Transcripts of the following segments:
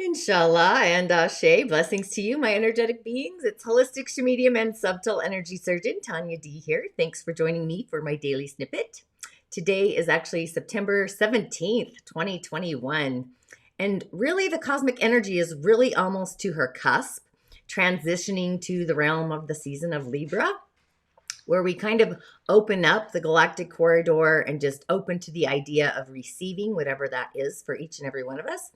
InShalla and Ashe, blessings to you, my energetic beings. It's holistic Sha'Medium and subtle energy surgeon Tonya D here. Thanks for joining me for my daily snippet. Today is actually September 17th, 2021. And really, the cosmic energy is really almost to her cusp, transitioning to the realm of the season of Libra, where we kind of open up the galactic corridor and just open to the idea of receiving whatever that is for each and every one of us.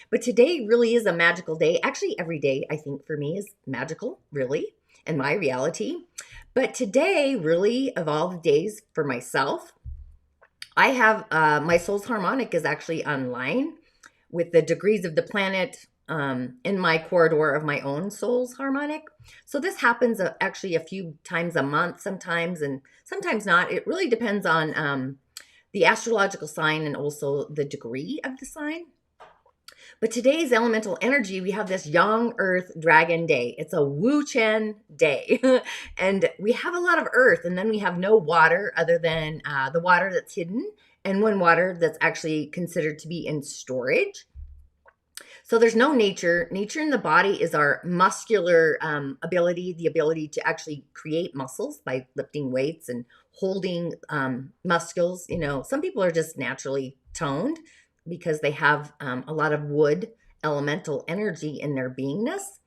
But today really is a magical day. Actually, every day I think for me is magical, really, in my reality. But today, really, of all the days for myself, I have my soul's harmonic is actually online with the degrees of the planet in my corridor of my own soul's harmonic. So this happens actually a few times a month sometimes, and sometimes not. It really depends on the astrological sign and also the degree of the sign. But today's elemental energy, we have this young earth dragon day. It's a Wu Chen day. And we have a lot of earth, and then we have no water other than the water that's hidden and one water that's actually considered to be in storage. So there's no nature. Nature in the body is our muscular ability, the ability to actually create muscles by lifting weights and holding muscles. You know, some people are just naturally toned because they have a lot of wood elemental energy in their beingness.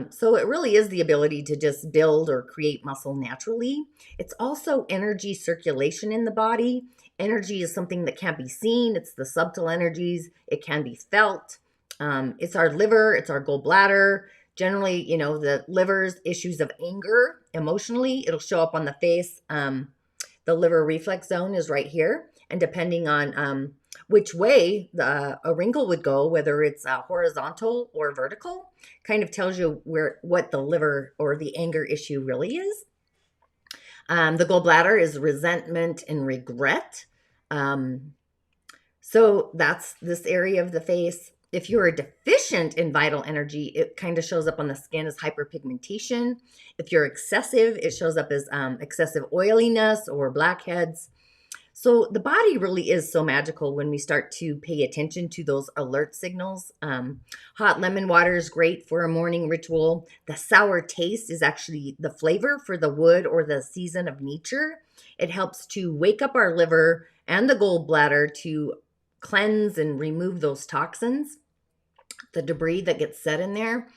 So it really is the ability to just build or create muscle naturally. It's also energy circulation in the body. Energy is something that can't be seen. It's the subtle energies. It can be felt. It's our liver, it's our gallbladder. Generally, you know, the liver's issues of anger, emotionally, it'll show up on the face. The liver reflex zone is right here. And depending on which way a wrinkle would go, whether it's horizontal or vertical, kind of tells you what the liver or the anger issue really is. The gallbladder is resentment and regret. So that's this area of the face. If you're deficient in vital energy, it kind of shows up on the skin as hyperpigmentation. If you're excessive, it shows up as excessive oiliness or blackheads. So the body really is so magical when we start to pay attention to those alert signals. Hot lemon water is great for a morning ritual. The sour taste is actually the flavor for the wood or the season of nature. It helps to wake up our liver and the gallbladder to cleanse and remove those toxins, the debris that gets set in there.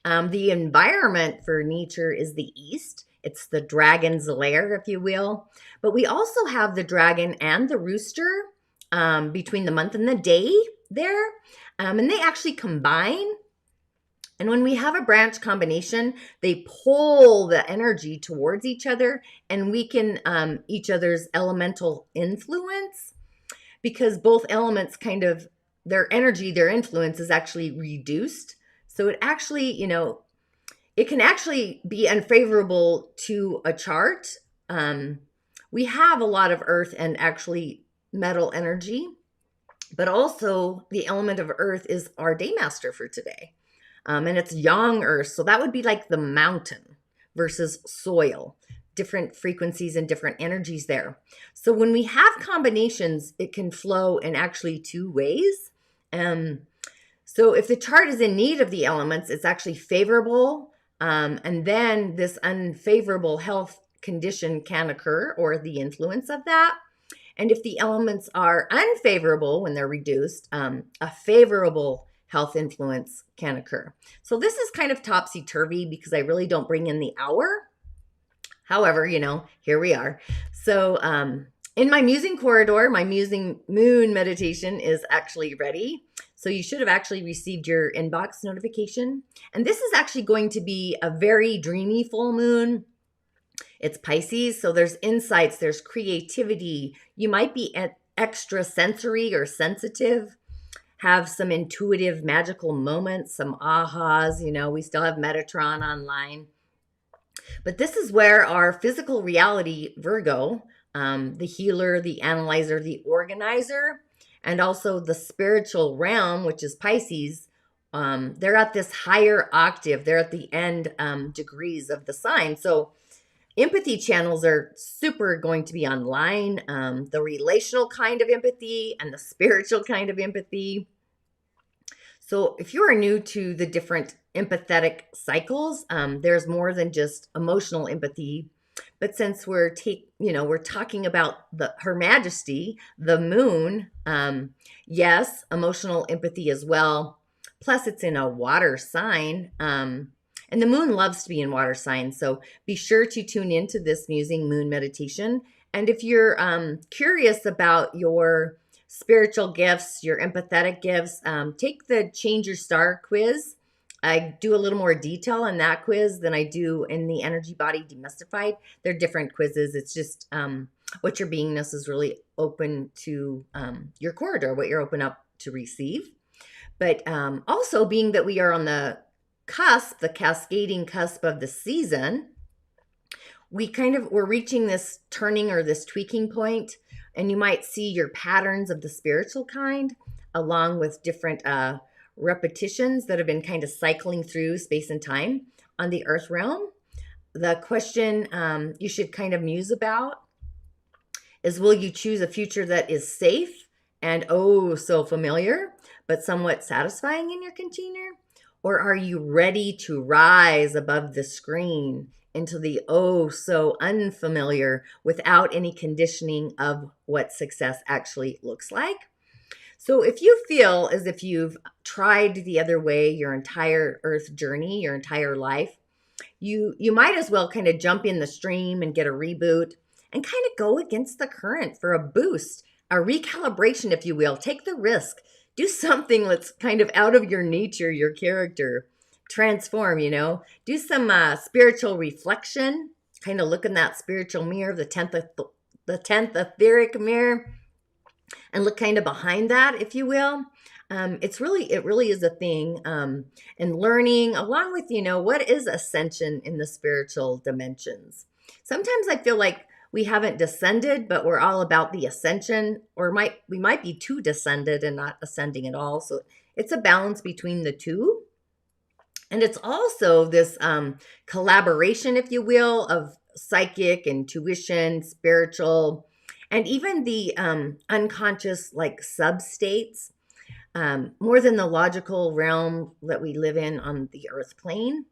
The environment for nature is the east. It's the dragon's lair, if you will. But we also have the dragon and the rooster between the month and the day there. And they actually combine. And when we have a branch combination, they pull the energy towards each other and weaken each other's elemental influence, because both elements kind of, their energy, their influence is actually reduced. So it actually, you know, it can actually be unfavorable to a chart. We have a lot of earth and actually metal energy, but also the element of earth is our day master for today. And it's yang earth. So that would be like the mountain versus soil, different frequencies and different energies there. So when we have combinations, it can flow in actually two ways. So if the chart is in need of the elements, it's actually favorable. And then this unfavorable health condition can occur, or the influence of that. And if the elements are unfavorable when they're reduced, a favorable health influence can occur. So this is kind of topsy-turvy because I really don't bring in the hour. However, you know, here we are. So in my musing corridor, my musing moon meditation is actually ready. So you should have actually received your inbox notification. And this is actually going to be a very dreamy full moon. It's Pisces, so there's insights, there's creativity. You might be extra sensory or sensitive, have some intuitive magical moments, some ahas. You know, we still have Metatron online. But this is where our physical reality, Virgo, the healer, the analyzer, the organizer, and also the spiritual realm, which is Pisces, they're at this higher octave. They're at the end degrees of the sign. So empathy channels are super going to be online. The relational kind of empathy and the spiritual kind of empathy. So if you are new to the different empathetic cycles, there's more than just emotional empathy. But since we're we're talking about Her Majesty, the moon, yes, emotional empathy as well. Plus, it's in a water sign, and the moon loves to be in water signs. So be sure to tune into this musing moon meditation. And if you're curious about your spiritual gifts, your empathetic gifts, take the Change Your Star quiz. I do a little more detail on that quiz than I do in the Energy Body Demystified. They're different quizzes. It's just what your beingness is really open to, your corridor, what you're open up to receive. But also, being that we are on the cusp, the cascading cusp of the season, we're reaching this turning or this tweaking point, and you might see your patterns of the spiritual kind along with different repetitions that have been kind of cycling through space and time on the earth realm. The question you should kind of muse about is, will you choose a future that is safe and oh so familiar, but somewhat satisfying in your container? Or are you ready to rise above the screen into the oh so unfamiliar without any conditioning of what success actually looks like? So if you feel as if you've tried the other way your entire earth journey, your entire life, you might as well kind of jump in the stream and get a reboot and kind of go against the current for a boost, a recalibration, if you will. Take the risk. Do something that's kind of out of your nature, your character. Transform, Do some spiritual reflection. Kind of look in that spiritual mirror, the 10th etheric mirror, and look kind of behind that, if you will. It really is a thing. And learning along with, what is ascension in the spiritual dimensions. Sometimes I feel like we haven't descended, but we're all about the ascension, or we might be too descended and not ascending at all. So it's a balance between the two. And it's also this collaboration, if you will, of psychic, intuition, spiritual, and even the unconscious like sub-states, more than the logical realm that we live in on the earth plane.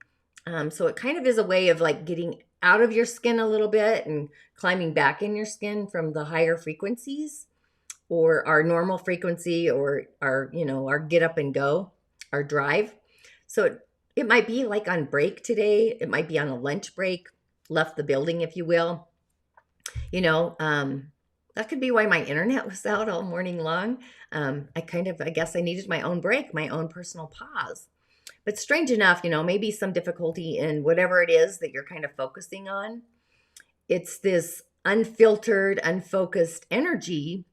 So it kind of is a way of like getting out of your skin a little bit and climbing back in your skin from the higher frequencies, or our normal frequency, or our get up and go, our drive. So it might be like on break today. It might be on a lunch break, left the building, if you will. That could be why my internet was out all morning long. I guess I needed my own break, my own personal pause. But strange enough, maybe some difficulty in whatever it is that you're kind of focusing on. It's this unfiltered, unfocused energy,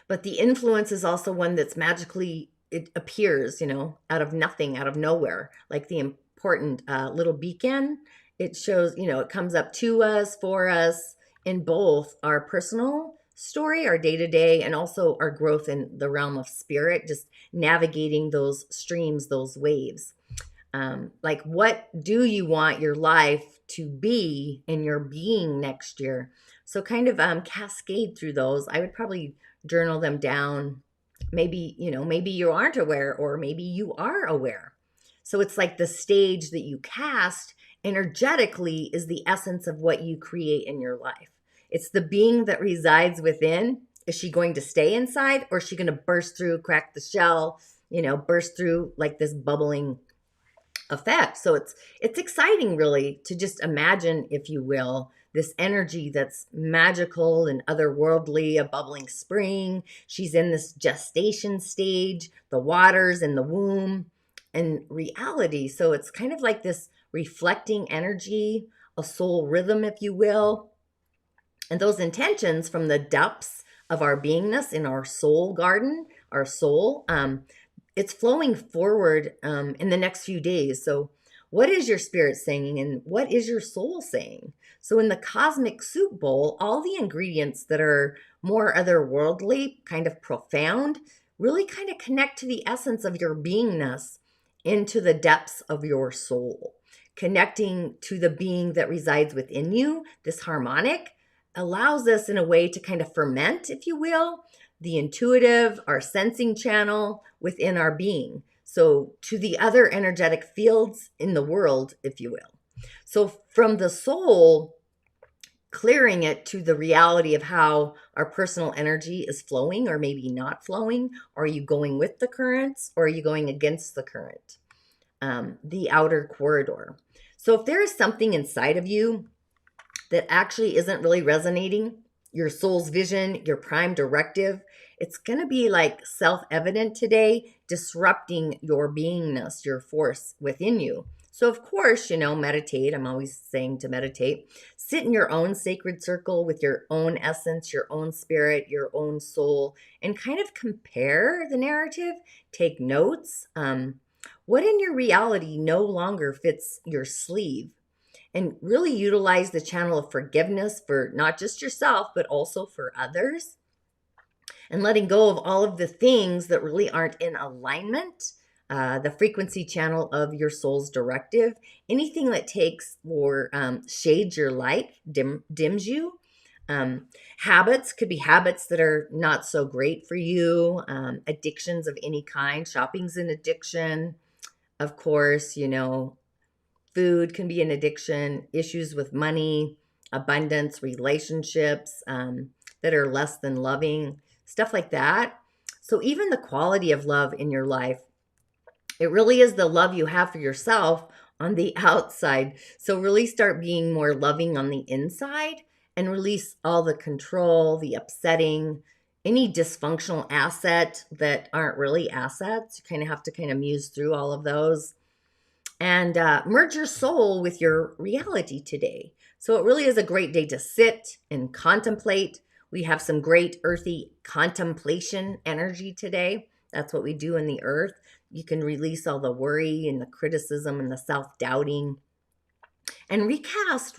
but the influence is also one that's magically, it appears, out of nothing, out of nowhere, like the important little beacon. It shows, it comes up to us, for us, in both our personal story, our day-to-day, and also our growth in the realm of spirit, just navigating those streams, those waves. Like, what do you want your life to be in your being next year? So kind of cascade through those. I would probably journal them down. Maybe you aren't aware, or maybe you are aware. So it's like the stage that you cast energetically is the essence of what you create in your life. It's the being that resides within. Is she going to stay inside, or is she going to burst through, crack the shell, burst through like this bubbling effect? So it's exciting, really, to just imagine, if you will, this energy that's magical and otherworldly, a bubbling spring. She's in this gestation stage, the waters in the womb, and reality. So it's kind of like this reflecting energy, a soul rhythm, if you will. And those intentions from the depths of our beingness in our soul garden, our soul, it's flowing forward in the next few days. So what is your spirit saying, and what is your soul saying? So in the cosmic soup bowl, all the ingredients that are more otherworldly, kind of profound, really kind of connect to the essence of your beingness into the depths of your soul. Connecting to the being that resides within you, this harmonic, allows us in a way to kind of ferment, if you will, the intuitive, our sensing channel within our being. So to the other energetic fields in the world, if you will. So from the soul, clearing it to the reality of how our personal energy is flowing or maybe not flowing. Are you going with the currents or are you going against the current? The outer corridor. So if there is something inside of you that actually isn't really resonating, your soul's vision, your prime directive, it's going to be like self-evident today, disrupting your beingness, your force within you. So of course, meditate. I'm always saying to meditate. Sit in your own sacred circle with your own essence, your own spirit, your own soul, and kind of compare the narrative, take notes. What in your reality no longer fits your sleeve? And really utilize the channel of forgiveness for not just yourself, but also for others. And letting go of all of the things that really aren't in alignment. The frequency channel of your soul's directive. Anything that takes or shades your light, dims you. Habits could be habits that are not so great for you. Addictions of any kind. Shopping's an addiction. Of course, food can be an addiction, issues with money, abundance, relationships that are less than loving, stuff like that. So even the quality of love in your life, it really is the love you have for yourself on the outside. So really start being more loving on the inside and release all the control, the upsetting, any dysfunctional asset that aren't really assets. You kind of have to muse through all of those. And merge your soul with your reality today. So it really is a great day to sit and contemplate. We have some great earthy contemplation energy today. That's what we do in the earth. You can release all the worry and the criticism and the self-doubting. And recast,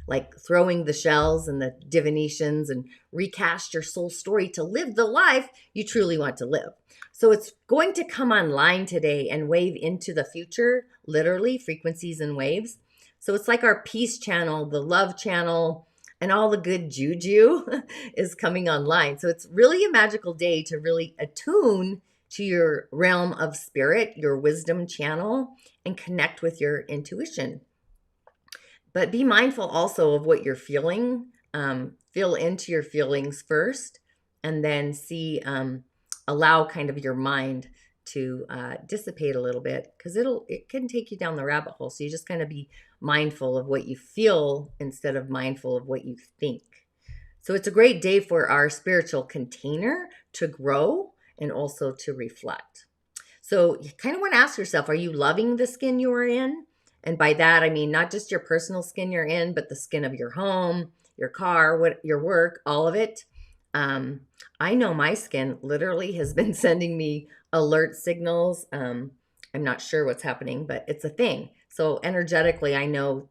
like throwing the shells and the divinations, and recast your soul story to live the life you truly want to live. So it's going to come online today and wave into the future, literally, frequencies and waves. So it's like our peace channel, the love channel, and all the good juju is coming online. So it's really a magical day to really attune to your realm of spirit, your wisdom channel, and connect with your intuition. But be mindful also of what you're feeling. Feel into your feelings first, and then allow kind of your mind to dissipate a little bit, because it can take you down the rabbit hole. So you just kind of be mindful of what you feel instead of mindful of what you think. So it's a great day for our spiritual container to grow and also to reflect. So you kind of want to ask yourself, are you loving the skin you are in? And by that, I mean not just your personal skin you're in, but the skin of your home, your car, your work, all of it. I know my skin literally has been sending me alert signals. I'm not sure what's happening, but it's a thing. So energetically, I know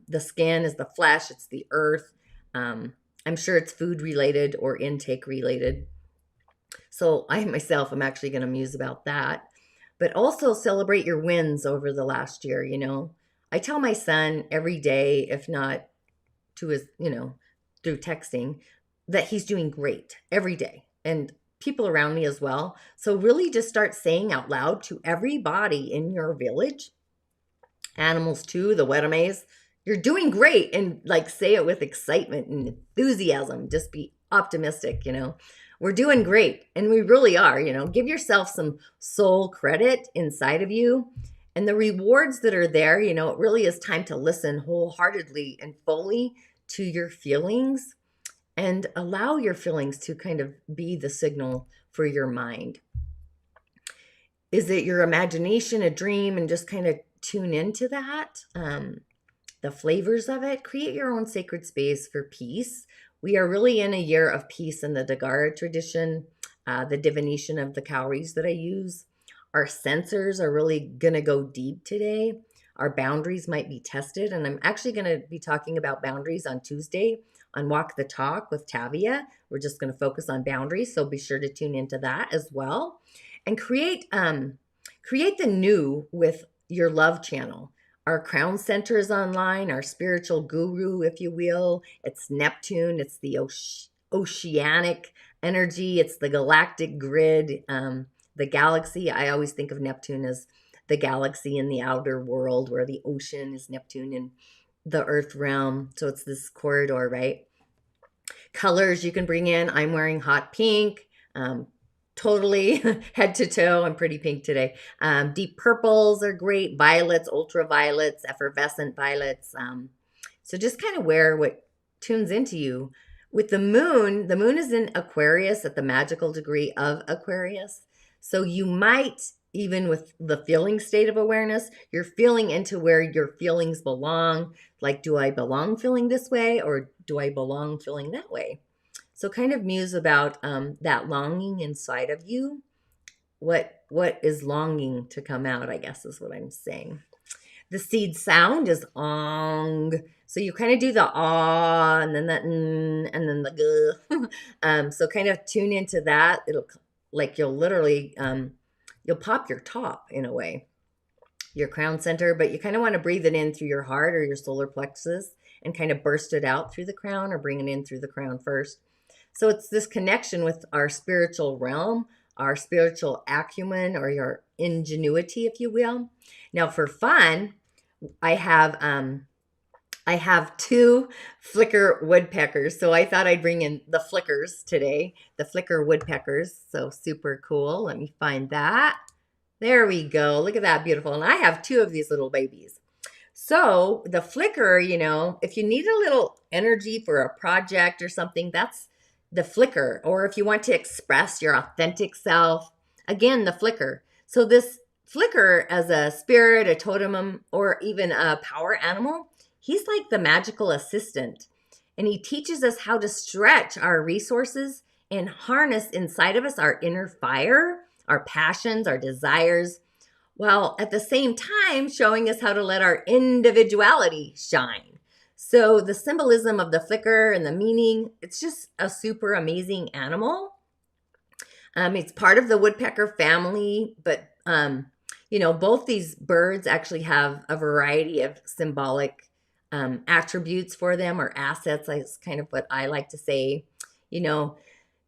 the skin is the flesh, it's the earth. I'm sure it's food related or intake related. So I myself am actually going to muse about that. But also celebrate your wins over the last year, I tell my son every day, if not to his, through texting, that he's doing great every day, and people around me as well. So really just start saying out loud to everybody in your village, animals too, the Wetames, you're doing great, and like say it with excitement and enthusiasm. Just be optimistic, We're doing great, and we really are, Give yourself some soul credit inside of you. And the rewards that are there, it really is time to listen wholeheartedly and fully to your feelings, and allow your feelings to kind of be the signal for your mind. Is it your imagination, a dream, and just kind of tune into that? The flavors of it. Create your own sacred space for peace. We are really in a year of peace in the Dagara tradition, the divination of the cowries that I use. Our sensors are really going to go deep today. Our boundaries might be tested. And I'm actually going to be talking about boundaries on Tuesday on Walk the Talk with Tavia. We're just going to focus on boundaries. So be sure to tune into that as well. And create the new with your love channel. Our crown center is online, our spiritual guru, if you will. It's Neptune. It's the oceanic energy. It's the galactic grid, the galaxy. I always think of Neptune as the galaxy in the outer world, where the ocean is Neptune and the earth realm. So it's this corridor, right? Colors you can bring in. I'm wearing hot pink, totally head to toe. I'm pretty pink today. Deep purples are great. Violets, ultraviolets, effervescent violets. So just kind of wear what tunes into you. With the moon is in Aquarius at the magical degree of Aquarius. So you might, even with the feeling state of awareness, you're feeling into where your feelings belong. Like, do I belong feeling this way, or do I belong feeling that way? So kind of muse about that longing inside of you. What is longing to come out, I guess is what I'm saying. The seed sound is ong. So you kind of do the ah, and then the and then the g. So kind of tune into that. It'll, like, you'll literally, you'll pop your top in a way, your crown center, but you kind of want to breathe it in through your heart or your solar plexus and kind of burst it out through the crown, or bring it in through the crown first. So it's this connection with our spiritual realm, our spiritual acumen, or your ingenuity, if you will. Now, for fun, I have 2 Flicker Woodpeckers. So I thought I'd bring in the Flickers today, the Flicker Woodpeckers. So super cool. Let me find that. There we go. Look at that, beautiful. And I have 2 of these little babies. So the Flicker, you know, if you need a little energy for a project or something, that's the Flicker. Or if you want to express your authentic self, again, the Flicker. So this Flicker, as a spirit, a totem, or even a power animal, he's like the magical assistant. And he teaches us how to stretch our resources and harness inside of us our inner fire, our passions, our desires, while at the same time showing us how to let our individuality shine. So the symbolism of the Flicker and the meaning, it's just a super amazing animal. It's part of the woodpecker family, but you know, both these birds actually have a variety of symbolic attributes for them, or assets. That's kind of what I like to say. You know,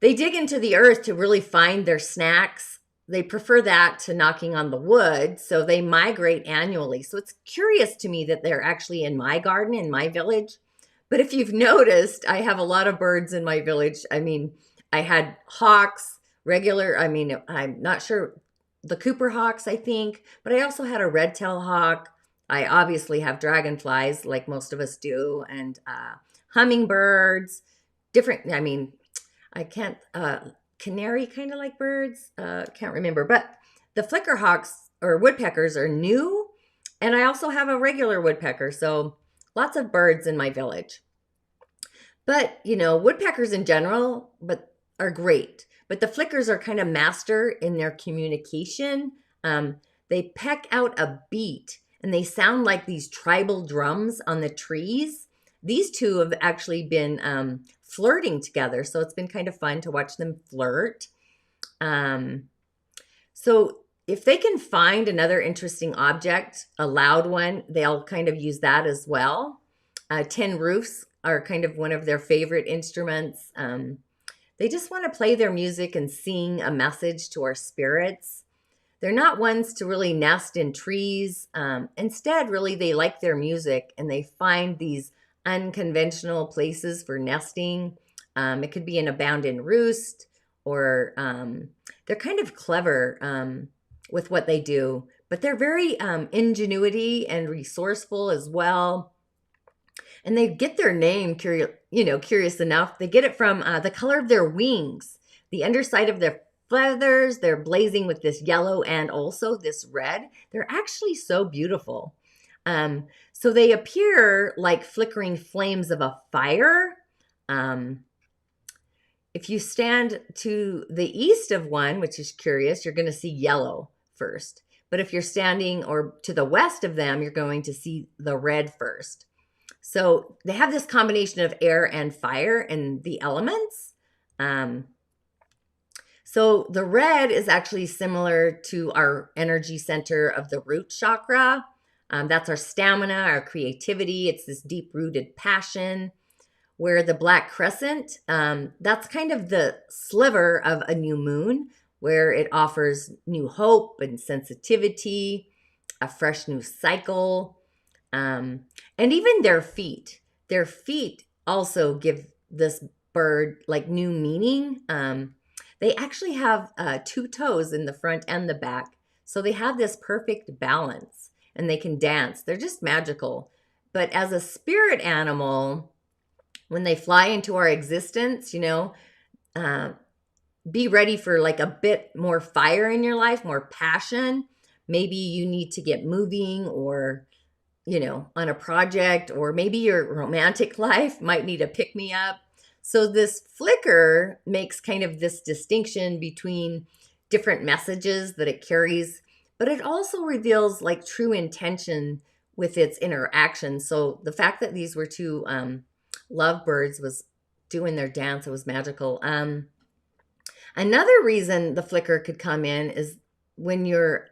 they dig into the earth to really find their snacks. They prefer that to knocking on the wood, so they migrate annually. So it's curious to me that they're actually in my garden, in my village. But if you've noticed, I have a lot of birds in my village. I mean, I had hawks, regular, I mean, I'm not sure, the Cooper hawks, I think, but I also had a red-tailed hawk. I obviously have dragonflies, like most of us do, and hummingbirds, different, I mean, I can't, canary kind of like birds, can't remember, but the flicker hawks or woodpeckers are new, and I also have a regular woodpecker, so lots of birds in my village. But, you know, woodpeckers in general are great, but the flickers are kind of master in their communication. They peck out a beat, and they sound like these tribal drums on the trees. These 2 have actually been flirting together, so it's been kind of fun to watch them flirt. So if they can find another interesting object, a loud one, they'll kind of use that as well. Tin roofs are kind of one of their favorite instruments. They just want to play their music and sing a message to our spirits. They're not ones to really nest in trees. Instead, really, they like their music, and they find these unconventional places for nesting. It could be an abandoned roost, or they're kind of clever with what they do, but they're very ingenuity and resourceful as well. And they get their name, curious enough. They get it from the color of their wings, the underside of their feathers. They're blazing with this yellow and also this red. They're actually so beautiful. So they appear like flickering flames of a fire. If you stand to the east of one, which is curious, you're going to see yellow first. But if you're standing or to the west of them, you're going to see the red first. So they have this combination of air and fire in the elements. So the red is actually similar to our energy center of the root chakra. That's our stamina, our creativity. It's this deep-rooted passion. where the black crescent, that's kind of the sliver of a new moon, where it offers new hope and sensitivity, a fresh new cycle, and even their feet. Their feet also give this bird like new meaning. They actually have 2 toes in the front and the back. So they have this perfect balance and they can dance. They're just magical. But as a spirit animal, when they fly into our existence, uh, be ready for like a bit more fire in your life, more passion. Maybe you need to get moving or, on a project, or maybe your romantic life might need a pick me up. So this flicker makes kind of this distinction between different messages that it carries, but it also reveals like true intention with its interaction. So the fact that these were 2 lovebirds was doing their dance, it was magical. Another reason the flicker could come in is when you're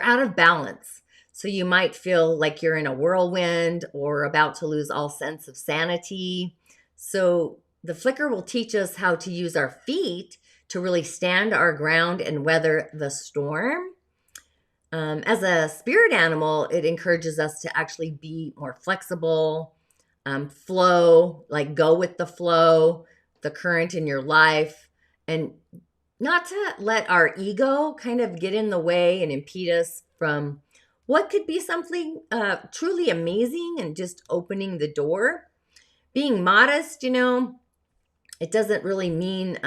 out of balance. So you might feel like you're in a whirlwind or about to lose all sense of sanity. So the flicker will teach us how to use our feet to really stand our ground and weather the storm. As a spirit animal, it encourages us to actually be more flexible, flow, like go with the flow, the current in your life, and not to let our ego kind of get in the way and impede us from what could be something truly amazing and just opening the door. Being modest, it doesn't really mean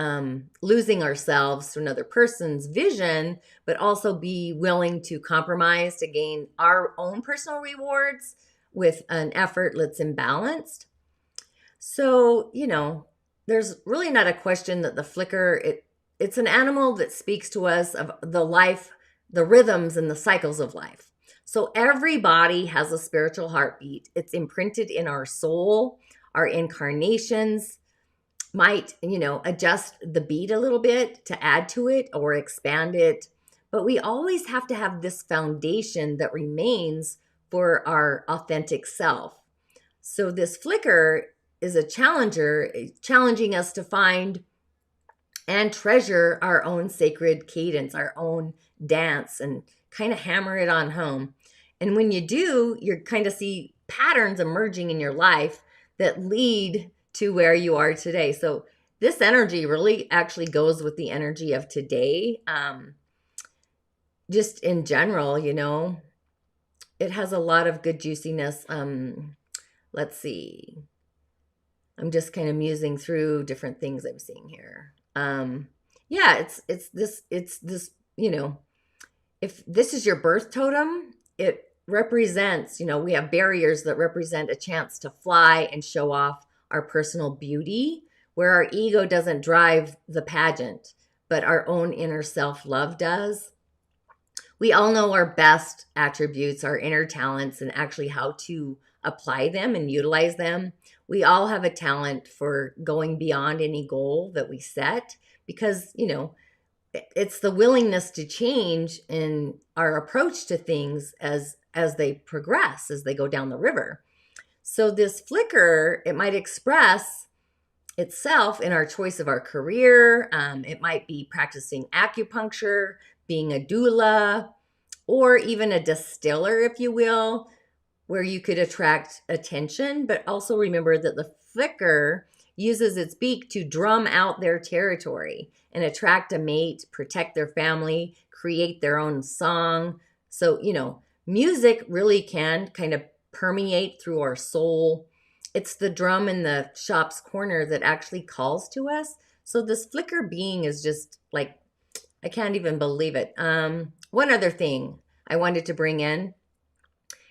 losing ourselves to another person's vision, but also be willing to compromise to gain our own personal rewards with an effort that's imbalanced. So, there's really not a question that the flicker, it's an animal that speaks to us of the life, the rhythms and the cycles of life. So every body has a spiritual heartbeat. It's imprinted in our soul. Our incarnations might, adjust the beat a little bit to add to it or expand it. But we always have to have this foundation that remains for our authentic self. So this flicker is a challenger, challenging us to find and treasure our own sacred cadence, our own dance, and kind of hammer it on home. And when you do, you kind of see patterns emerging in your life that lead to where you are today. So this energy really actually goes with the energy of today. Just in general, it has a lot of good juiciness. Let's see. I'm just kind of musing through different things I'm seeing here. Yeah, it's this, if this is your birth totem, it represents, we have barriers that represent a chance to fly and show off our personal beauty, where our ego doesn't drive the pageant, but our own inner self-love does. We all know our best attributes, our inner talents, and actually how to apply them and utilize them. We all have a talent for going beyond any goal that we set because, it's the willingness to change in our approach to things as they progress, as they go down the river. So this flicker, it might express itself in our choice of our career. It might be practicing acupuncture, being a doula, or even a distiller, if you will, where you could attract attention. But also remember that the flicker uses its beak to drum out their territory and attract a mate, protect their family, create their own song. So, music really can kind of permeate through our soul. It's the drum in the shop's corner that actually calls to us. So this flicker being is just like, I can't even believe it. One other thing I wanted to bring in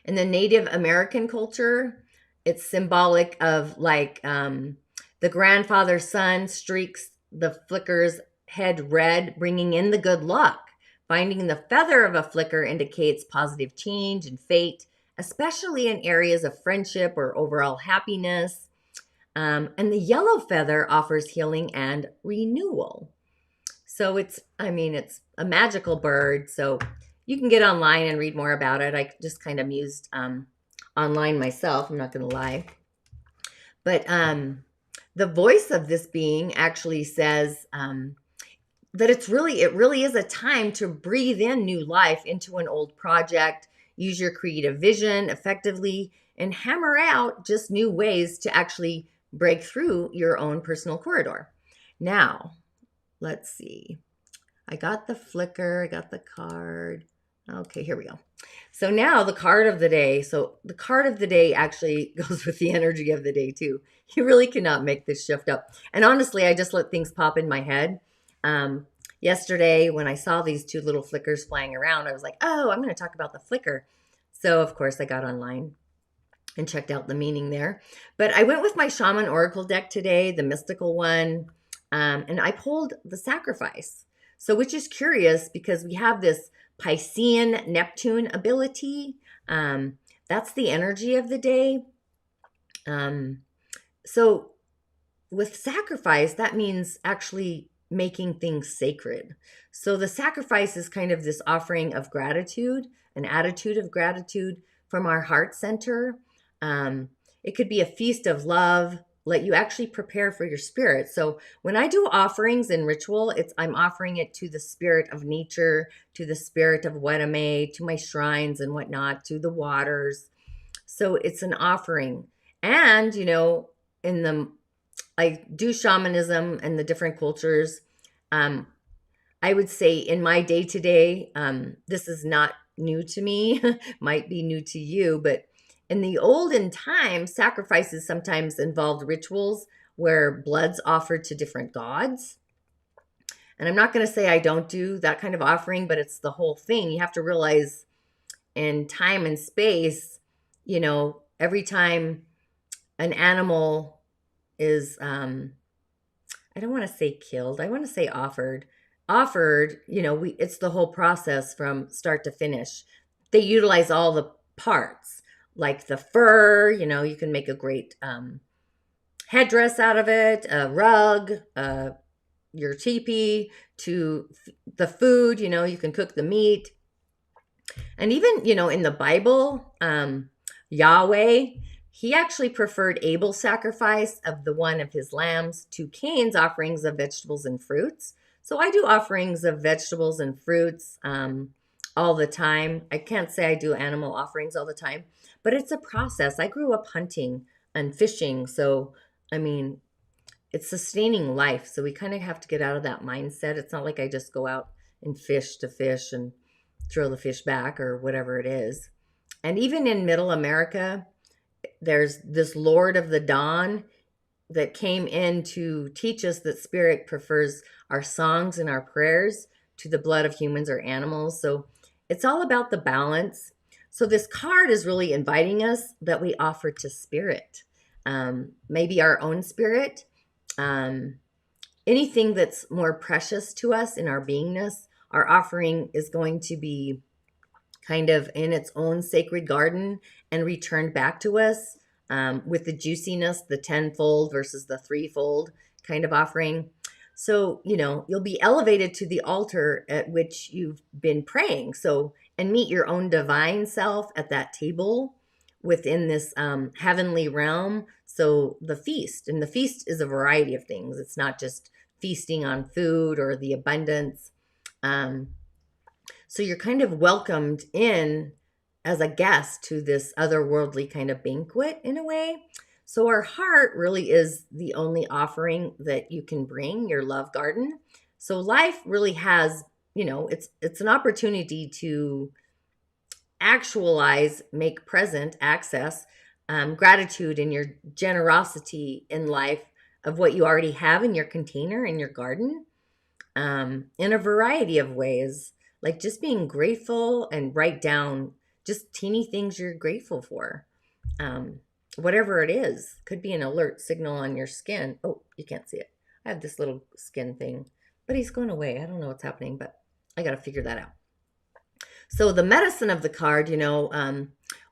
the Native American culture, it's symbolic of like the grandfather's son streaks the flicker's head red, bringing in the good luck. Finding the feather of a flicker indicates positive change and fate, especially in areas of friendship or overall happiness. And the yellow feather offers healing and renewal. So it's a magical bird. So you can get online and read more about it. I just kind of mused online myself. I'm not going to lie. But the voice of this being actually says that it really is a time to breathe in new life into an old project, use your creative vision effectively, and hammer out just new ways to actually break through your own personal corridor. Now, let's see. I got the flicker, I got the card. Okay, here we go. So now the card of the day. So the card of the day actually goes with the energy of the day too. You really cannot make this shift up. And honestly, I just let things pop in my head. Yesterday, when I saw these two little flickers flying around, I was like, oh, I'm going to talk about the flicker. So of course I got online and checked out the meaning there. But I went with my Shaman Oracle deck today, the mystical one, and I pulled the sacrifice. So which is curious because we have this Piscean Neptune ability. That's the energy of the day. So with sacrifice, that means actually making things sacred. So the sacrifice is kind of this offering of gratitude, an attitude of gratitude from our heart center. It could be a feast of love, let you actually prepare for your spirit. So when I do offerings and ritual, I'm offering it to the spirit of nature, to the spirit of Wedame, to my shrines and whatnot, to the waters. So it's an offering. And, I do shamanism and the different cultures. I would say in my day-to-day, this is not new to me, might be new to you, but in the olden times, sacrifices sometimes involved rituals where blood's offered to different gods. And I'm not going to say I don't do that kind of offering, but it's the whole thing. You have to realize in time and space, every time an animal is, I don't want to say killed, I want to say offered, it's the whole process from start to finish. They utilize all the parts, like the fur, you can make a great headdress out of it, a rug, your teepee, to the food, you can cook the meat. And even, in the Bible, Yahweh, he actually preferred Abel's sacrifice of the one of his lambs to Cain's offerings of vegetables and fruits. So I do offerings of vegetables and fruits all the time. I can't say I do animal offerings all the time, but it's a process. I grew up hunting and fishing. So, it's sustaining life. So we kind of have to get out of that mindset. It's not like I just go out and fish to fish and throw the fish back or whatever it is. And even in Middle America, there's this Lord of the Dawn that came in to teach us that spirit prefers our songs and our prayers to the blood of humans or animals. So it's all about the balance. So this card is really inviting us that we offer to spirit, maybe our own spirit, anything that's more precious to us in our beingness. Our offering is going to be kind of in its own sacred garden and returned back to us with the juiciness, the tenfold versus the threefold kind of offering. So, you'll be elevated to the altar at which you've been praying. So, and meet your own divine self at that table within this heavenly realm. So the feast, and the feast is a variety of things. It's not just feasting on food or the abundance. So you're kind of welcomed in as a guest to this otherworldly kind of banquet in a way. So our heart really is the only offering that you can bring, your love garden. So life really has, it's an opportunity to actualize, make present, access gratitude and your generosity in life of what you already have in your container, in your garden, in a variety of ways, like just being grateful and write down just teeny things you're grateful for. Whatever it is, could be an alert signal on your skin. Oh, you can't see it. I have this little skin thing, but he's going away. I don't know what's happening, but I got to figure that out. So the medicine of the card,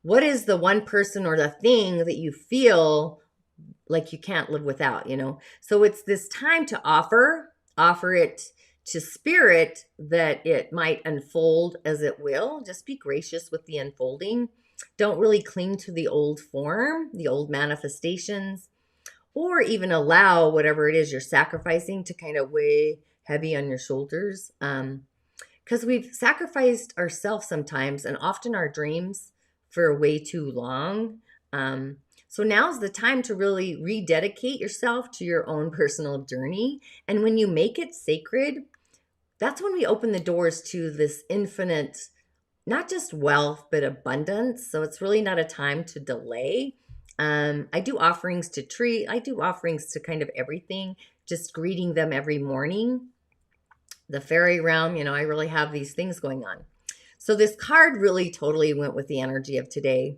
what is the one person or the thing that you feel like you can't live without, So it's this time to offer it to spirit that it might unfold as it will. Just be gracious with the unfolding. Don't really cling to the old form, the old manifestations, or even allow whatever it is you're sacrificing to kind of weigh heavy on your shoulders. Because we've sacrificed ourselves sometimes and often our dreams for way too long. So now's the time to really rededicate yourself to your own personal journey. And when you make it sacred, that's when we open the doors to this infinite, not just wealth, but abundance. So it's really not a time to delay. I do offerings to tree. I do offerings to kind of everything, just greeting them every morning. The fairy realm, I really have these things going on. So this card really totally went with the energy of today.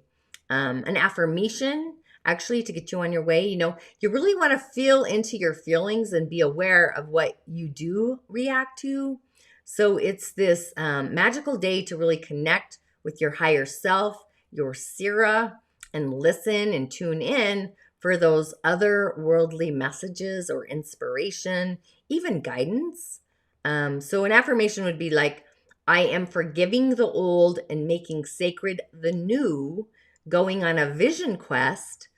An affirmation, actually, to get you on your way. You really want to feel into your feelings and be aware of what you do react to. So it's this magical day to really connect with your higher self, your Sira, and listen and tune in for those otherworldly messages or inspiration, even guidance. So an affirmation would be like, I am forgiving the old and making sacred the new, going on a vision quest,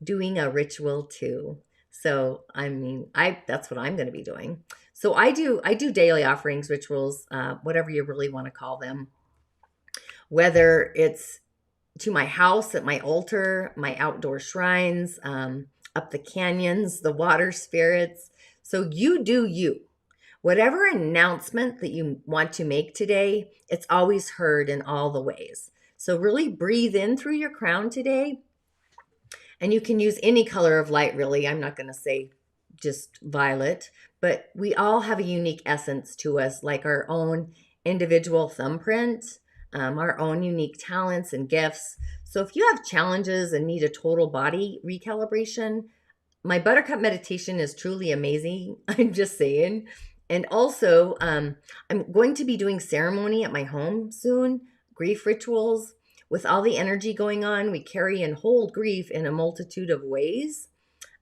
doing a ritual too. So, that's what I'm going to be doing. So I do daily offerings, rituals, whatever you really want to call them, whether it's to my house, at my altar, my outdoor shrines, up the canyons, the water spirits. So you do you. Whatever announcement that you want to make today, it's always heard in all the ways. So really breathe in through your crown today. And you can use any color of light, really. I'm not going to say just violet, but we all have a unique essence to us, like our own individual thumbprint, our own unique talents and gifts. So if you have challenges and need a total body recalibration, my buttercup meditation is truly amazing. I'm just saying. And also, I'm going to be doing ceremony at my home soon, grief rituals. With all the energy going on, we carry and hold grief in a multitude of ways.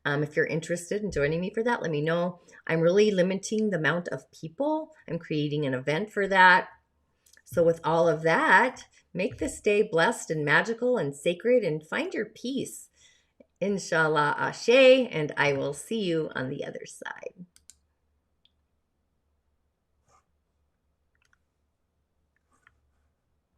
If you're interested in joining me for that, let me know. I'm really limiting the amount of people. I'm creating an event for that. So with all of that, make this day blessed and magical and sacred and find your peace. InShalla, Ashe, and I will see you on the other side.